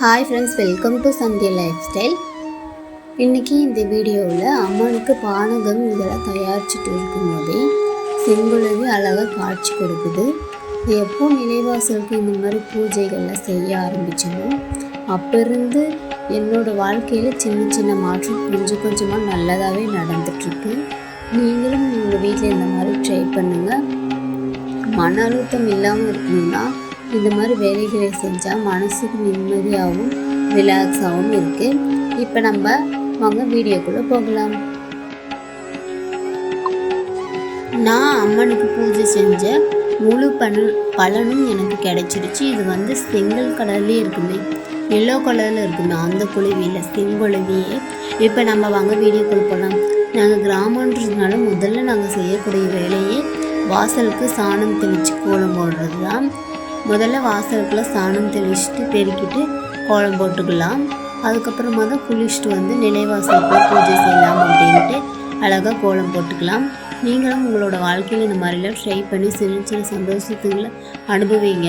Hi friends, welcome to Sandhya life style. இன்றைக்கி இந்த வீடியோவில் அம்மனுக்கு பானகம் இதெல்லாம் தயாரிச்சுட்டு இருக்கும்போதே செங்குலவி அழகாக காட்சி கொடுக்குது. எப்போ நிலைவாசலுக்கு இந்த மாதிரி பூஜைகள்லாம் செய்ய ஆரம்பிச்சோமோ அப்போ இருந்து என்னோடய வாழ்க்கையில் சின்ன சின்ன மாற்றம் கொஞ்சம் கொஞ்சமாக நல்லதாகவே நடந்துகிட்ருக்கு. நீங்களும் உங்கள் வீட்டில் இந்த மாதிரி ட்ரை பண்ணுங்கள். மன அழுத்தம் இல்லாமல் இருக்கணும்னா இந்த மாதிரி வேலைகளை செஞ்சால் மனசுக்கு நிம்மதியாகவும் ரிலாக்ஸாகவும் இருக்குது. இப்போ நம்ம வாங்க வீடியோக்குள்ளே போகலாம். நான் அம்மனுக்கு பூஜை செஞ்ச முழு பலனும் எனக்கு கிடைச்சிருச்சு. இது செங்கல் கலர்லேயே இருக்குமே, எல்லோ கலரில் இருக்குமே, அந்த குழவியில் செங்குழவியே. இப்போ நம்ம வாங்க வீடியோக்குள்ளே போகலாம். நாங்கள் கிராமன்றதுனால முதல்ல நாங்கள் செய்யக்கூடிய வேலையே வாசலுக்கு சாணம் தெளித்து கோலம் போடுறது தான். முதல்ல வாசலுக்குள்ள சாணம் தெளிச்சுட்டு பெருக்கிட்டு கோலம் போட்டுக்கலாம். அதுக்கப்புறமா தான் குளிச்சுட்டு நிலைவாசலுக்குள்ள பூஜை செய்யலாம் அப்படின்ட்டு அழகாக கோலம் போட்டுக்கலாம். நீங்களும் உங்களோட வாழ்க்கையில் இந்த மாதிரிலாம் ட்ரை பண்ணி சின்ன சின்ன சந்தோஷத்துங்களை அனுபவிங்க.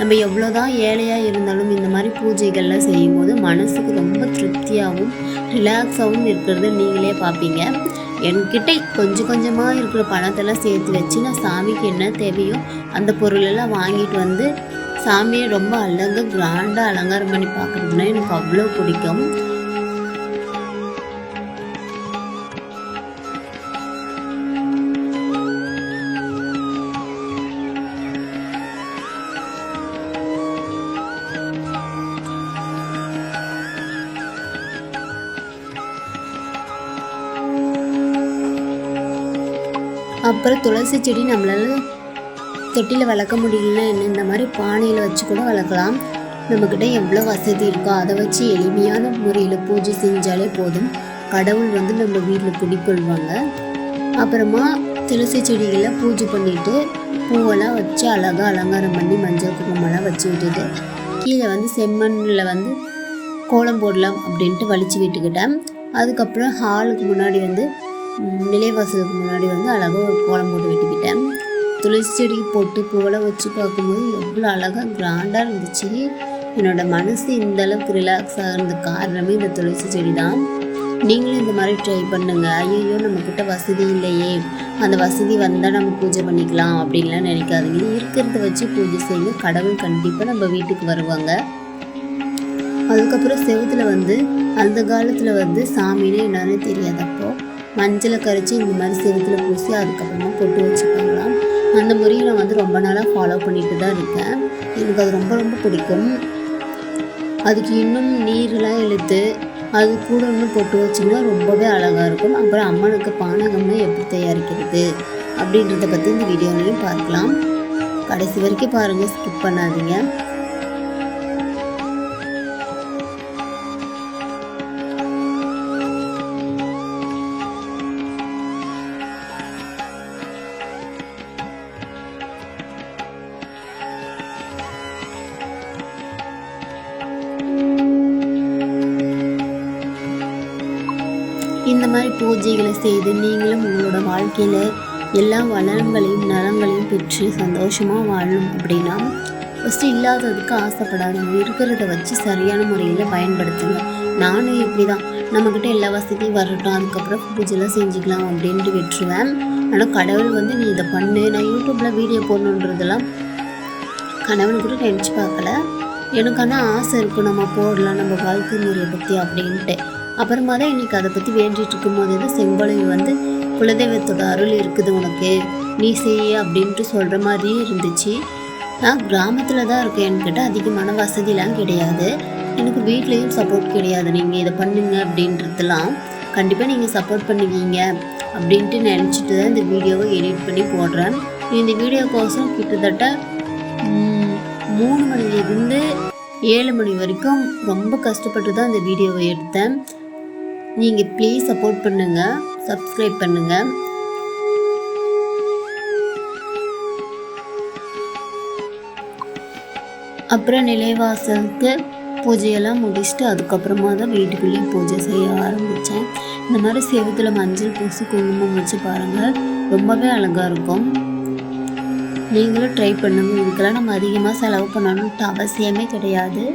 நம்ம எவ்வளோதான் ஏழையாக இருந்தாலும் இந்த மாதிரி பூஜைகள்லாம் செய்யும்போது மனசுக்கு ரொம்ப திருப்தியாகவும் ரிலாக்ஸாகவும் இருக்கிறத நீங்களே பார்ப்பீங்க. என்கிட்ட கொஞ்சம் கொஞ்சமாக இருக்கிற பணத்தெல்லாம் சேர்த்து வச்சு நான் சாமிக்கு என்ன தேவையோ அந்த பொருளெல்லாம் வாங்கிட்டு சாமியை ரொம்ப அழகாக கிராண்டாக அலங்காரம் பண்ணி பார்க்குறதுனா எனக்கு அவ்வளோ பிடிக்கும். அப்புறம் துளசி செடி நம்மளால் தொட்டியில் வளர்க்க முடியலன்னா இந்த மாதிரி பானையில் வச்சு கூட வளர்க்கலாம். நம்மக்கிட்ட எவ்வளோ வசதி இருக்கோ அதை வச்சு எளிமையான முறையில் பூஜை செஞ்சாலே போதும். கடவுள் நம்ம வீட்டில் குடிக்கொள்வாங்க. அப்புறமா துளசி செடிகளை பூஜை பண்ணிவிட்டு பூவெல்லாம் வச்சு அழகாக அலங்காரம் பண்ணி மஞ்சள் குங்குமம்லாம் வச்சு விட்டுட்டு கீழே செம்மண்ணில் கோலம் போடலாம் அப்படின்ட்டு வலிச்சு விட்டுக்கிட்டேன். அதுக்கப்புறம் ஹாலுக்கு முன்னாடி நிலைவாசலுக்கு முன்னாடி அழகாக ஒரு கோலம் போட்டு வெட்டிக்கிட்டேன். துளசி செடிக்கு போட்டு பூவெல்லாம் வச்சு பார்க்கும்போது எவ்வளோ அழகாக கிராண்டாக இருந்துச்சு. என்னோடய மனசு இந்த அளவுக்கு ரிலாக்ஸ் ஆகிறது காரணமே இந்த துளசி செடி தான். நீங்களும் இந்த மாதிரி ட்ரை பண்ணுங்க. ஐயோ நம்மக்கிட்ட வசதி இல்லையே, அந்த வசதி வந்தால் நம்ம பூஜை பண்ணிக்கலாம் அப்படின்லாம் நினைக்காதீங்க. இருக்கிறத வச்சு பூஜை செய்யுங்க. கடவுள் கண்டிப்பாக நம்ம வீட்டுக்கு வருவாங்க. அதுக்கப்புறம் செவத்தில் அந்த காலத்தில் சாமின்னு என்னன்னு தெரியாதப்போ மஞ்சளை கரைச்சி இந்த மாதிரி செவத்தில் பூசி அதுக்கப்புறமா பொட்டு வச்சுப்பாங்களாம். அந்த முறையை நான் ரொம்ப நாளாக ஃபாலோ பண்ணிட்டு தான் இருக்கேன். எனக்கு அது ரொம்ப ரொம்ப பிடிக்கும். அதுக்கு இன்னும் நீரெலாம் இழுத்து அது கூட இன்னும் பொட்டு வச்சிங்கன்னா ரொம்பவே அழகாக இருக்கும். அப்புறம் அம்மனுக்கு பானகம்னா எப்படி தயாரிக்கிறது அப்படின்றத பற்றி இந்த வீடியோலையும் பார்க்கலாம். கடைசி வரைக்கும் பாருங்கள், ஸ்கிப் பண்ணாதீங்க. இந்த மாதிரி பூஜைகளை செய்து நீங்களும் உங்களோட வாழ்க்கையில் எல்லா வளங்களையும் நலங்களையும் பெற்று சந்தோஷமாக வாழணும் அப்படின்னா ஃபஸ்ட்டு இல்லாததுக்கு ஆசைப்படாதீங்க. இருக்கிறத வச்சு சரியான முறையில் பயன்படுத்துங்க. நானும் இப்படி தான், நம்மக்கிட்ட எல்லா வசதியும் வரட்டும் அதுக்கப்புறம் பூஜைலாம் செஞ்சுக்கலாம் அப்படின்ட்டு விட்டுருவேன். ஆனால் கடவுள் நீ இதை பண்ணு, நான் யூடியூப்பில் வீடியோ போடணுன்றதெல்லாம் கடவுள் கூட நினச்சி பார்க்கல. எனக்கான ஆசை இருக்கும், நம்ம போடலாம் நம்ம வாழ்க்கை முறையை பற்றி அப்படின்ட்டு. அப்புறமா தான் இன்றைக்கி அதை பற்றி வேண்டிகிட்டு இருக்கும்போது தான் செங்கோலவி குலதெய்வத்தோட அருள் இருக்குது உனக்கு, நீ செய்ய அப்படின்ட்டு சொல்கிற மாதிரியே இருந்துச்சு. நான் கிராமத்தில் தான் இருக்கேன். என்கிட்ட அதிகமான வசதிலாம் கிடையாது. எனக்கு வீட்லேயும் சப்போர்ட் கிடையாது. நீங்கள் இதை பண்ணுங்க அப்படின்றதுலாம் கண்டிப்பாக நீங்கள் சப்போர்ட் பண்ணுவீங்க அப்படின்ட்டு நினச்சிட்டு தான் இந்த வீடியோவை எடிட் பண்ணி போடுறேன். இந்த வீடியோக்கோசம் கிட்டத்தட்ட 3 மணிலேருந்து 7 மணி வரைக்கும் ரொம்ப கஷ்டப்பட்டு தான் இந்த வீடியோவை எடுத்தேன். நீங்கள் ப்ளீஸ் சப்போர்ட் பண்ணுங்கள், சப்ஸ்கிரைப் பண்ணுங்கள். அப்புறம் நிலைவாசலுக்கு பூஜையெல்லாம் முடிச்சுட்டு அதுக்கப்புறமா தான் வீட்டுக்குள்ளேயும் பூஜை செய்ய ஆரம்பித்தேன். இந்த மாதிரி செவத்தில் மஞ்சள் பூசி குங்குமம் வச்சு பாருங்கள், ரொம்பவே அழகாக இருக்கும். நீங்களும் ட்ரை பண்ணுங்க. இதுக்கெல்லாம் நம்ம அதிகமாக செலவு பண்ணணும்ட்டு அவசியமே கிடையாது.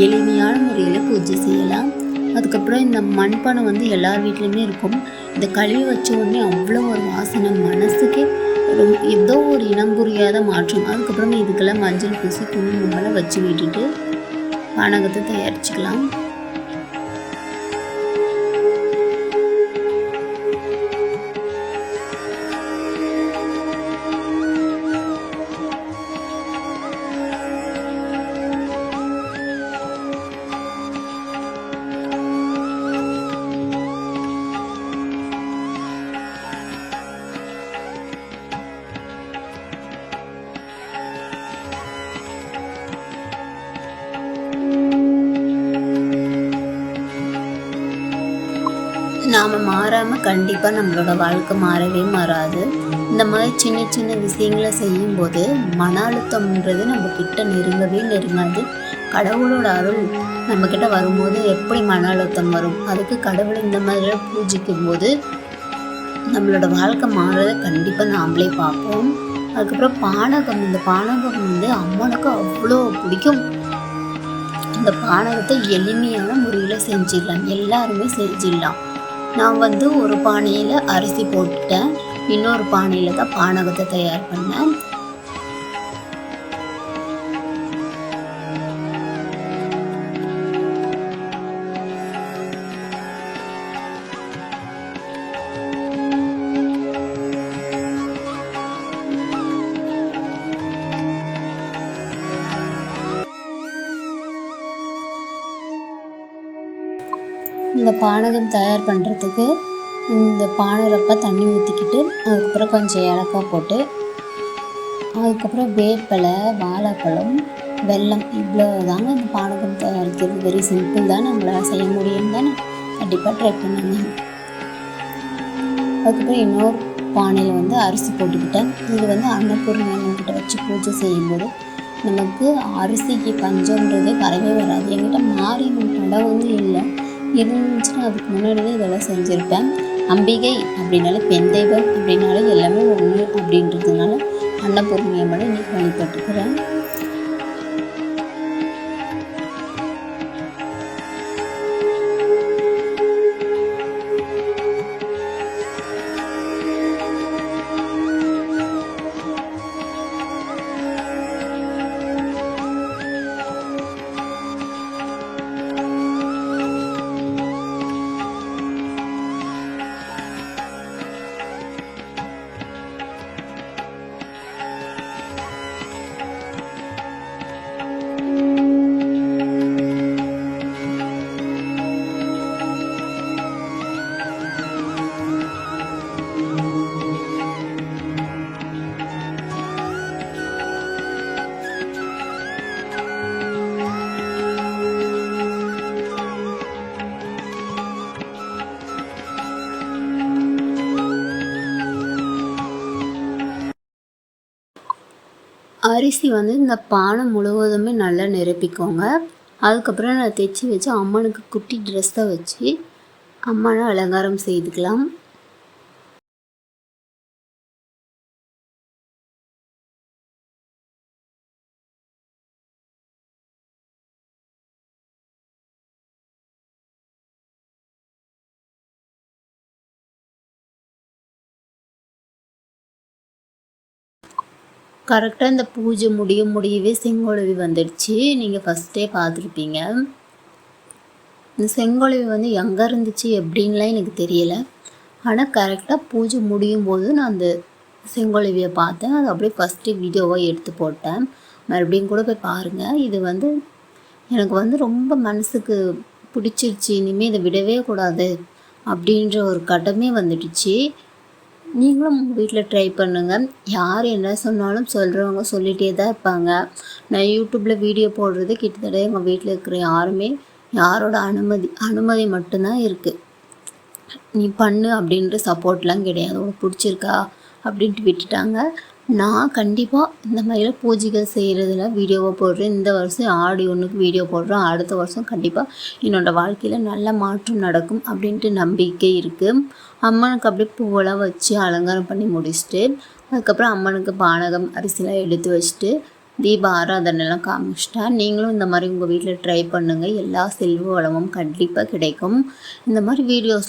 எளிமையான முறையில் பூஜை செய்யலாம். அதுக்கப்புறம் இந்த மண்பானை வந்து எல்லார் வீட்லேயுமே இருக்கும். இந்த கழுவி வச்ச உடனே அவ்வளோ ஒரு வாசனை, மனசுக்கே ஏதோ ஒரு இனம் புரியாத மாற்றம். அதுக்கப்புறம் இதுக்கெல்லாம் மஞ்சள் பூசி குங்குமமெல்லாம் வச்சு விட்டுட்டு பானகத்தை தயாரிச்சுக்கலாம். நாம் மாறாமல் கண்டிப்பாக நம்மளோட வாழ்க்கை மாறவே மாறாது. இந்த மாதிரி சின்ன சின்ன விஷயங்களை செய்யும்போது மன அழுத்தம்ன்றது நம்மக்கிட்ட நெருங்கவே நெருங்காது. கடவுளோட அருள் நம்மக்கிட்ட வரும்போது எப்படி மன அழுத்தம் வரும்? அதுக்கு கடவுளை இந்த மாதிரிலாம் பூஜிக்கும் போது நம்மளோட வாழ்க்கை மாறுறதை கண்டிப்பாக நாமளே பார்ப்போம். அதுக்கப்புறம் பானகம், இந்த பானகம் வந்து அம்மனுக்கு அவ்வளோ பிடிக்கும். இந்த பானகத்தை எளிமையான முறையில் செஞ்சிடலாம், எல்லாருமே செஞ்சிடலாம். நான் வந்து ஒரு பானையில் அரிசி போட்டுட்டேன், இன்னொரு பானையில் தான் பானகத்தை தயார் பண்ணேன். இந்த பானகம் தயார் பண்ணுறதுக்கு இந்த பானைரப்ப தண்ணி ஊற்றிக்கிட்டு அதுக்கப்புறம் கொஞ்சம் ஏலக்காய் போட்டு அதுக்கப்புறம் வேப்பிலை, வாழைப்பழம், வெல்லம், இவ்வளோ தாங்க இந்த பானகம் தயாரிக்கிறது. வெரி சிம்பிள் தான், நம்மளால் செய்ய முடியும் தானே. கண்டிப்பாக ட்ரை பண்ணுங்க. அதுக்கப்புறம் இன்னொரு பானையில் வந்து அரிசி போட்டுக்கிட்டேன். இது வந்து அன்னபூர்ணிகிட்ட வச்சு பூஜை செய்யும்போது நமக்கு அரிசிக்கு பஞ்சம்ன்றதே வரவே வராது. என்கிட்ட மாரியம்மன் படம் வந்து இல்லை, இருந்துச்சுன்னா அதுக்கு முன்னாடியே இதெல்லாம் செஞ்சுருப்பேன். அம்பிகை அப்படின்னாலே பெண் தெய்வம் அப்படின்னாலே எல்லாமே ஒன்று அப்படின்றதுனால அன்னபூர்ணி அம்மனை இன்னைக்கு வழிபட்டுக்கிறேன். அரிசி வந்து இந்த பானை முழுவதுமே நல்லா நிரப்பிக்கோங்க. அதுக்கப்புறம் நான் தைச்சி வச்சு அம்மனுக்கு குட்டி ட்ரெஸ்ஸை வச்சு அம்மனை அலங்காரம் செய்துக்கலாம். கரெக்டாக இந்த பூஜை முடியவே செங்கோலவி வந்துடுச்சு. நீங்கள் ஃபஸ்ட்டே பார்த்துருப்பீங்க. இந்த செங்கோலவி வந்து எங்கே இருந்துச்சு எப்படின்லாம் எனக்கு தெரியலை. ஆனால் கரெக்டாக பூஜை முடியும் போது நான் அந்த செங்கோலவியை பார்த்தேன். அது அப்படியே ஃபஸ்ட்டு வீடியோவாக எடுத்து போட்டேன். மறுபடியும் கூட போய் பாருங்கள். இது வந்து எனக்கு வந்து ரொம்ப மனசுக்கு பிடிச்சிருச்சு. இனிமேல் இதை விடவே கூடாது அப்படின்ற ஒரு கட்டமே வந்துடுச்சு. நீங்களும் உங்கள் வீட்டில் ட்ரை பண்ணுங்கள். யார் என்ன சொன்னாலும் சொல்கிறவங்க சொல்லிகிட்டே தான் இருப்பாங்க. நான் யூடியூப்பில் வீடியோ போடுறது கிட்டத்தட்ட எங்கள் வீட்டில் இருக்கிற யாரோட அனுமதி மட்டும்தான் இருக்குது. நீ பண்ணு அப்படின்ற சப்போர்ட்லாம் கிடையாது. உனக்கு பிடிச்சிருக்கா அப்படின்ட்டு விட்டுட்டாங்க. நான் கண்டிப்பாக இந்த மாதிரிலாம் பூஜைகள் செய்கிறதுல வீடியோவை போடுறேன். இந்த வருஷம் ஆடி 1க்கு வீடியோ போடுறேன். அடுத்த வருஷம் கண்டிப்பாக என்னோடய வாழ்க்கையில் நல்ல மாற்றம் நடக்கும் அப்படின்ட்டு நம்பிக்கை இருக்குது. அம்மனுக்கு அப்படியே பூவெல்லாம் வச்சு அலங்காரம் பண்ணி முடிச்சுட்டு அதுக்கப்புறம் அம்மனுக்கு பானகம், அரிசிலாம் எடுத்து வச்சுட்டு தீப ஆராதனைலாம் காமிச்சிட்டா நீங்களும் இந்த மாதிரி உங்கள் வீட்டில் ட்ரை பண்ணுங்கள். எல்லா செல்வ வளமும் கண்டிப்பாக கிடைக்கும். இந்த மாதிரி வீடியோஸ்